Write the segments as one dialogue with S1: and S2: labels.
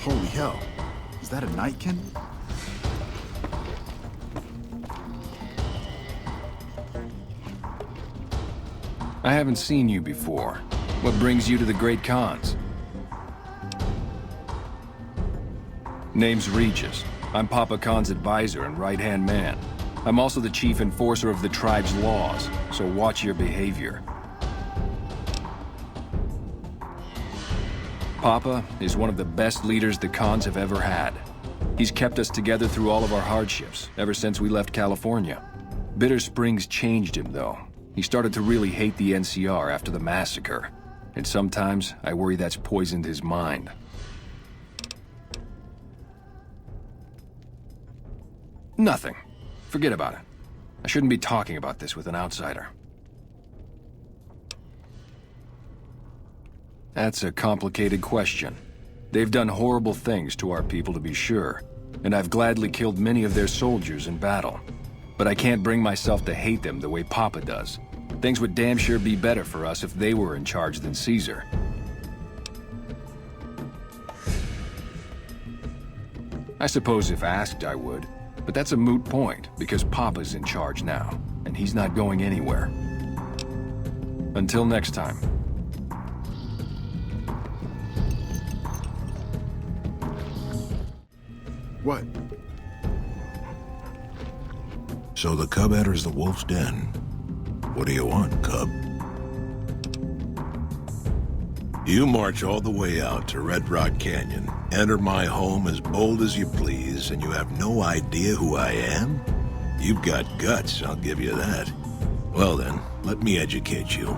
S1: Holy hell. Is that a nightkin?
S2: I haven't seen you before. What brings you to the Great Khans? Name's Regis. I'm Papa Khan's advisor and right-hand man. I'm also the chief enforcer of the tribe's laws, so watch your behavior. Papa is one of the best leaders the Khans have ever had. He's kept us together through all of our hardships, ever since we left California. Bitter Springs changed him, though. He started to really hate the NCR after the massacre. And sometimes, I worry that's poisoned his mind. Nothing. Forget about it. I shouldn't be talking about this with an outsider. That's a complicated question. They've done horrible things to our people, to be sure, and I've gladly killed many of their soldiers in battle. But I can't bring myself to hate them the way Papa does. Things would damn sure be better for us if they were in charge than Caesar. I suppose if asked, I would. But that's a moot point, because Papa's in charge now, and he's not going anywhere. Until next time.
S1: What?
S3: So the cub enters the wolf's den. What do you want, cub? You march all the way out to Red Rock Canyon, enter my home as bold as you please, and you have no idea who I am? You've got guts, I'll give you that. Well then, let me educate you.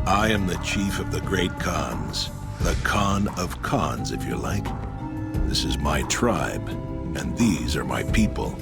S3: I am the chief of the Great Khans. The Khan of Khans, if you like. This is my tribe, and these are my people.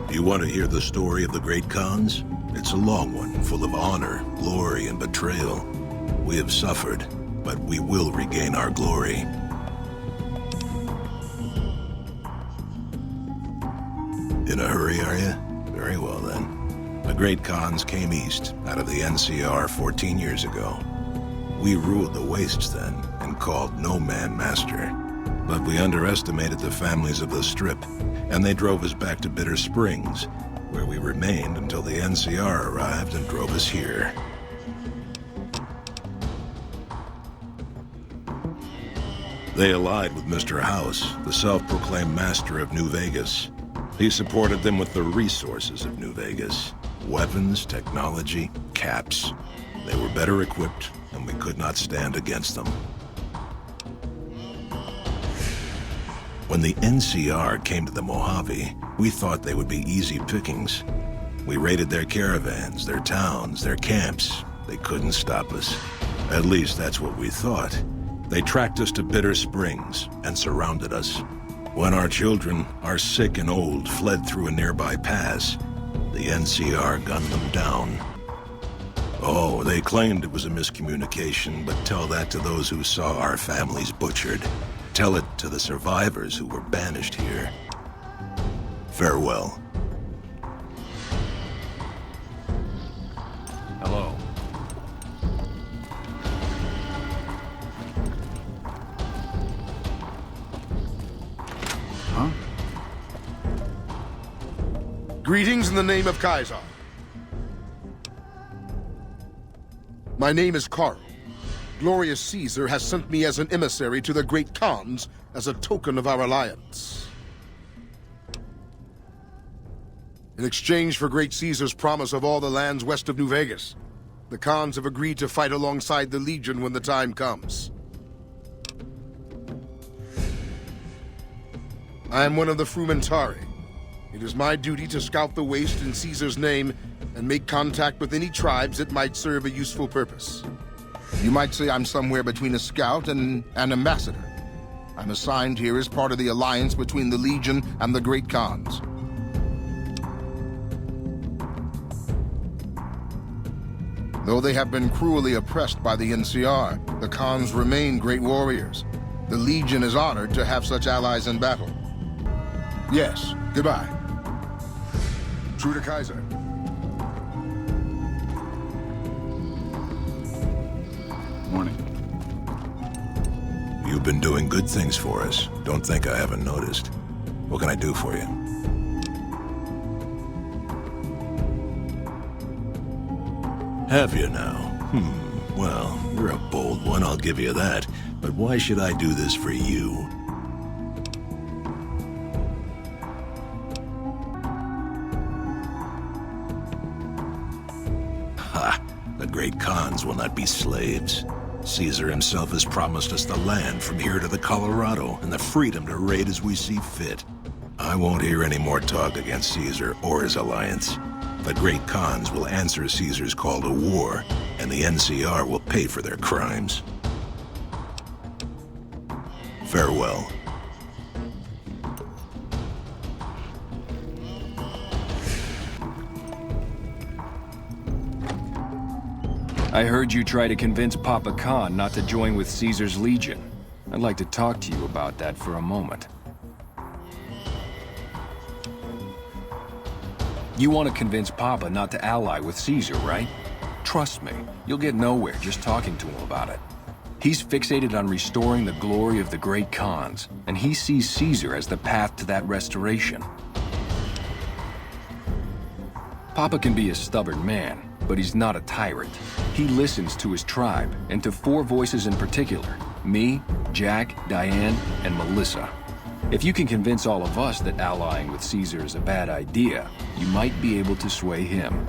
S3: You want to hear the story of the Great Khans? It's a long one, full of honor, glory, and betrayal. We have suffered, but we will regain our glory. In a hurry, are you? Very well, then. The Great Khans came east, out of the NCR 14 years ago. We ruled the wastes then, and called no man master. But we underestimated the families of the Strip, and they drove us back to Bitter Springs, where we remained until the NCR arrived and drove us here. They allied with Mr. House, the self-proclaimed master of New Vegas. He supported them with the resources of New Vegas. Weapons, technology, caps. They were better equipped, and we could not stand against them. When the NCR came to the Mojave, we thought they would be easy pickings. We raided their caravans, their towns, their camps. They couldn't stop us. At least that's what we thought. They tracked us to Bitter Springs and surrounded us. When our children, our sick and old, fled through a nearby pass, the NCR gunned them down. Oh, they claimed it was a miscommunication, but tell that to those who saw our families butchered. Tell it to the survivors who were banished here. Farewell.
S2: Hello.
S1: Huh?
S4: Greetings in the name of Kaiser. My name is Carl. Glorious Caesar has sent me as an emissary to the Great Khans as a token of our alliance. In exchange for Great Caesar's promise of all the lands west of New Vegas, the Khans have agreed to fight alongside the Legion when the time comes. I am one of the Frumentari. It is my duty to scout the waste in Caesar's name and make contact with any tribes that might serve a useful purpose. You might say I'm somewhere between a scout and an ambassador. I'm assigned here as part of the alliance between the Legion and the Great Khans. Though they have been cruelly oppressed by the NCR, the Khans remain great warriors. The Legion is honored to have such allies in battle. Yes, goodbye. True to Kaiser.
S1: Morning.
S3: been doing good things for us. Don't think I haven't noticed. What can I do for you? Have you now? Well, you're a bold one, I'll give you that. But why should I do this for you? Ha! The great Khans will not be slaves. Caesar himself has promised us the land from here to the Colorado and the freedom to raid as we see fit. I won't hear any more talk against Caesar or his alliance. The great Khans will answer Caesar's call to war, and the NCR will pay for their crimes. Farewell.
S2: I heard you try to convince Papa Khan not to join with Caesar's Legion. I'd like to talk to you about that for a moment. You want to convince Papa not to ally with Caesar, right? Trust me, you'll get nowhere just talking to him about it. He's fixated on restoring the glory of the great Khans, and he sees Caesar as the path to that restoration. Papa can be a stubborn man, but he's not a tyrant. He listens to his tribe, and to 4 voices in particular: me, Jack, Diane, and Melissa. If you can convince all of us that allying with Caesar is a bad idea, you might be able to sway him.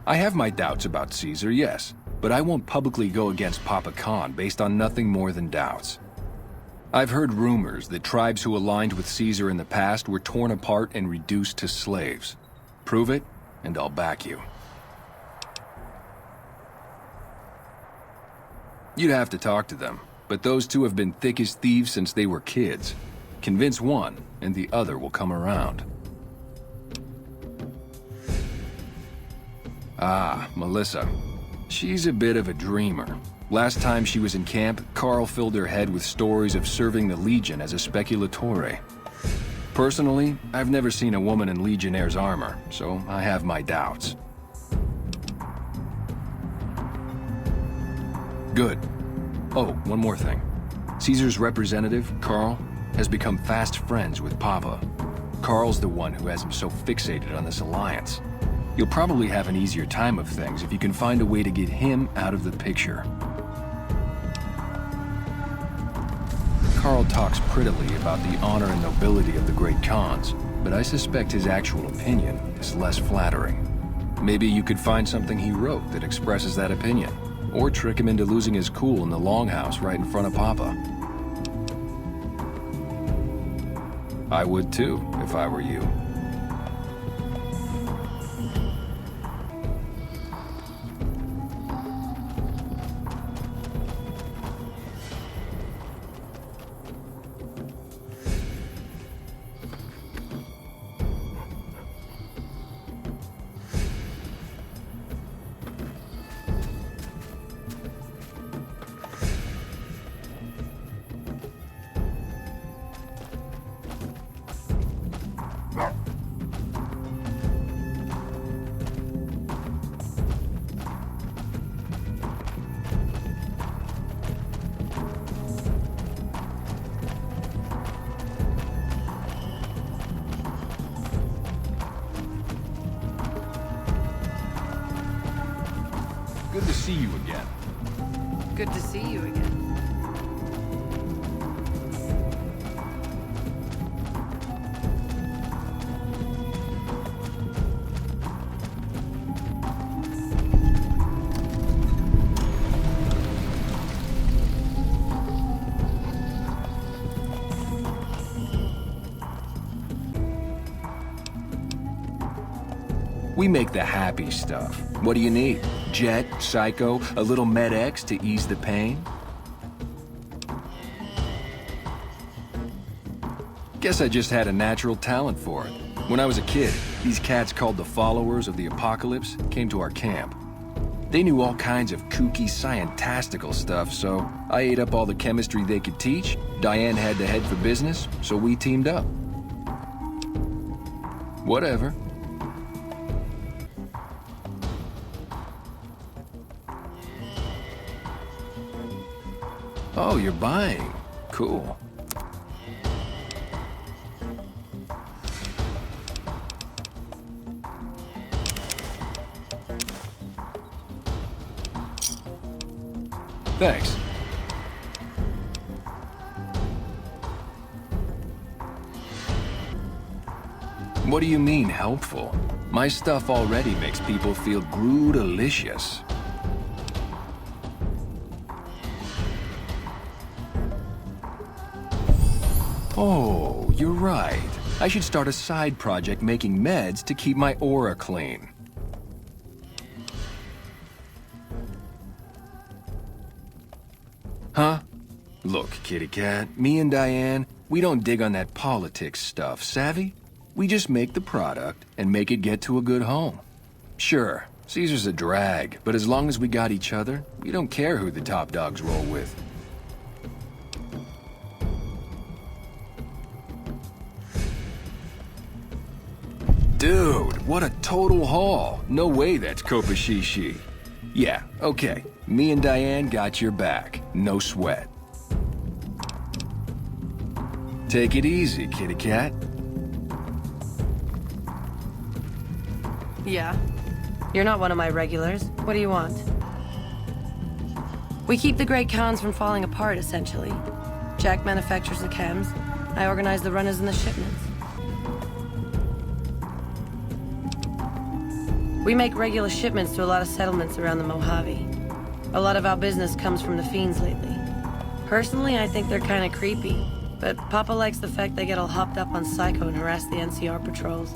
S2: I have my doubts about Caesar, yes, but I won't publicly go against Papa Khan based on nothing more than doubts. I've heard rumors that tribes who aligned with Caesar in the past were torn apart and reduced to slaves. Prove it, and I'll back you. You'd have to talk to them, but those 2 have been thick as thieves since they were kids. Convince one, and the other will come around. Ah, Melissa. She's a bit of a dreamer. Last time she was in camp, Carl filled her head with stories of serving the Legion as a speculatore. Personally, I've never seen a woman in Legionnaire's armor, so I have my doubts. Good. Oh, one more thing. Caesar's representative, Carl, has become fast friends with Papa. Carl's the one who has him so fixated on this alliance. You'll probably have an easier time of things if you can find a way to get him out of the picture. Carl talks prettily about the honor and nobility of the great Khans, but I suspect his actual opinion is less flattering. Maybe you could find something he wrote that expresses that opinion, or trick him into losing his cool in the longhouse right in front of Papa. I would too, if I were you. Good to see you again.
S5: Good to see you again.
S2: We make the happy stuff. What do you need? Jet, Psycho, a little Med-X to ease the pain? Guess I just had a natural talent for it. When I was a kid, these cats called the Followers of the Apocalypse came to our camp. They knew all kinds of kooky, scientistical stuff, so I ate up all the chemistry they could teach. Diane had to head for business, so we teamed up. Whatever. Oh, you're buying. Cool. Thanks. What do you mean, helpful? My stuff already makes people feel delicious. Oh, you're right. I should start a side project making meds to keep my aura clean. Huh? Look, kitty cat, me and Diane, we don't dig on that politics stuff, savvy? We just make the product and make it get to a good home. Sure, Caesar's a drag, but as long as we got each other, we don't care who the top dogs roll with. Dude, what a total haul. No way that's Kopashishi. Yeah, okay. Me and Diane got your back. No sweat. Take it easy, kitty cat.
S5: Yeah. You're not one of my regulars. What do you want? We keep the great cons from falling apart, essentially. Jack manufactures the chems. I organize the runners and the shipments. We make regular shipments to a lot of settlements around the Mojave. A lot of our business comes from the fiends lately. Personally, I think they're kinda creepy, but Papa likes the fact they get all hopped up on Psycho and harass the NCR patrols.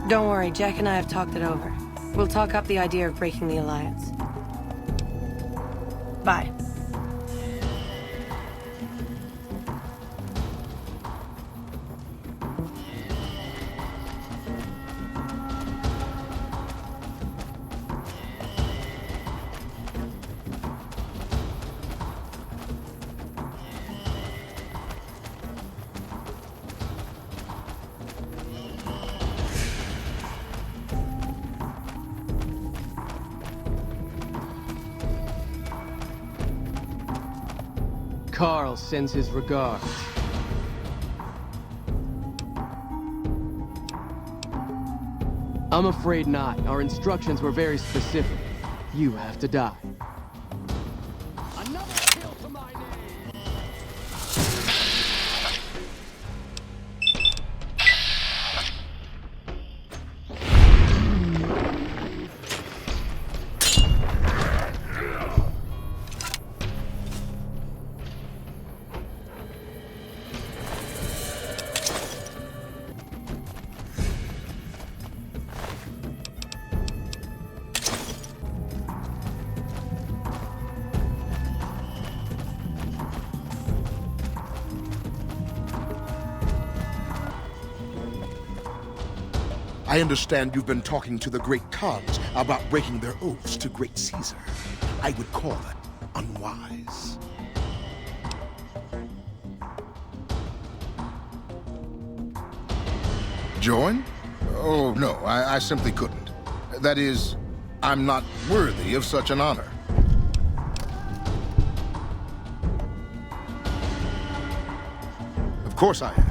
S5: Don't worry, Jack and I have talked it over. We'll talk up the idea of breaking the alliance. Bye.
S6: Carl sends his regards. I'm afraid not. Our instructions were very specific. You have to die. Another kill to my name!
S4: I understand you've been talking to the great cons about breaking their oaths to Great Caesar. I would call that unwise. Join? Oh, no, I simply couldn't. That is, I'm not worthy of such an honor. Of course I am.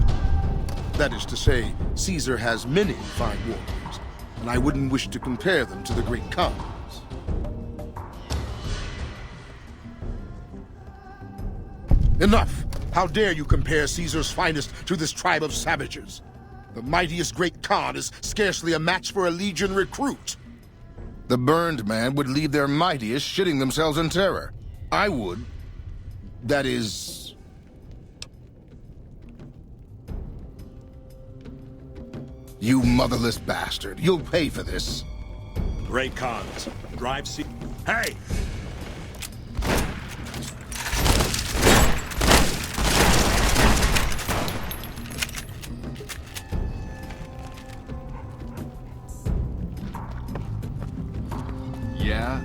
S4: That is to say, Caesar has many fine warriors, and I wouldn't wish to compare them to the great cons. Enough! How dare you compare Caesar's finest to this tribe of savages? The mightiest great Khan is scarcely a match for a legion recruit. The burned man would leave their mightiest shitting themselves in terror. I would. That is... You motherless bastard. You'll pay for this.
S7: Great cons. Drive C. Hey!
S2: Yeah?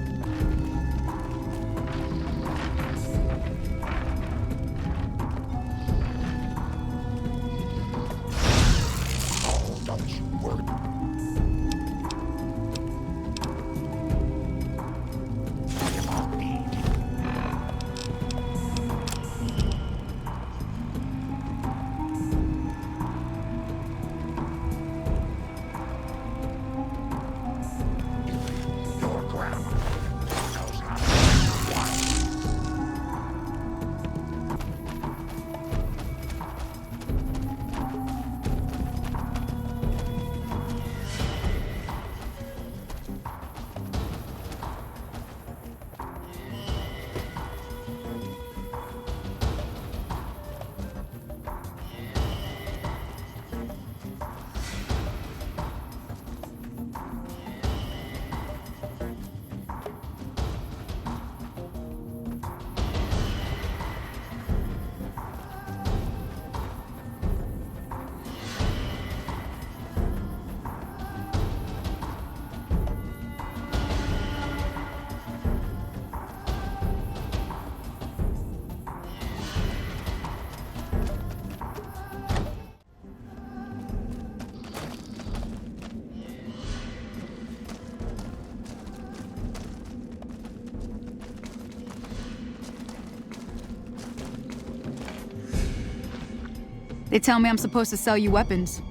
S8: They tell me I'm supposed to sell you weapons.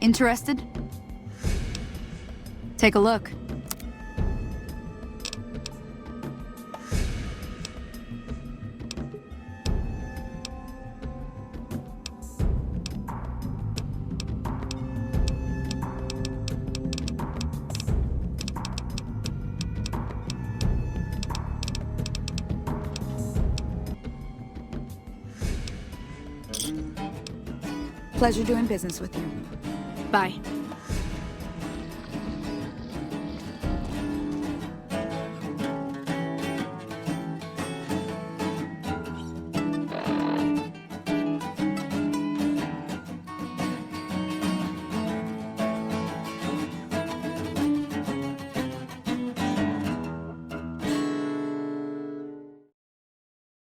S8: Interested? Take a look. Pleasure doing business with you. Bye.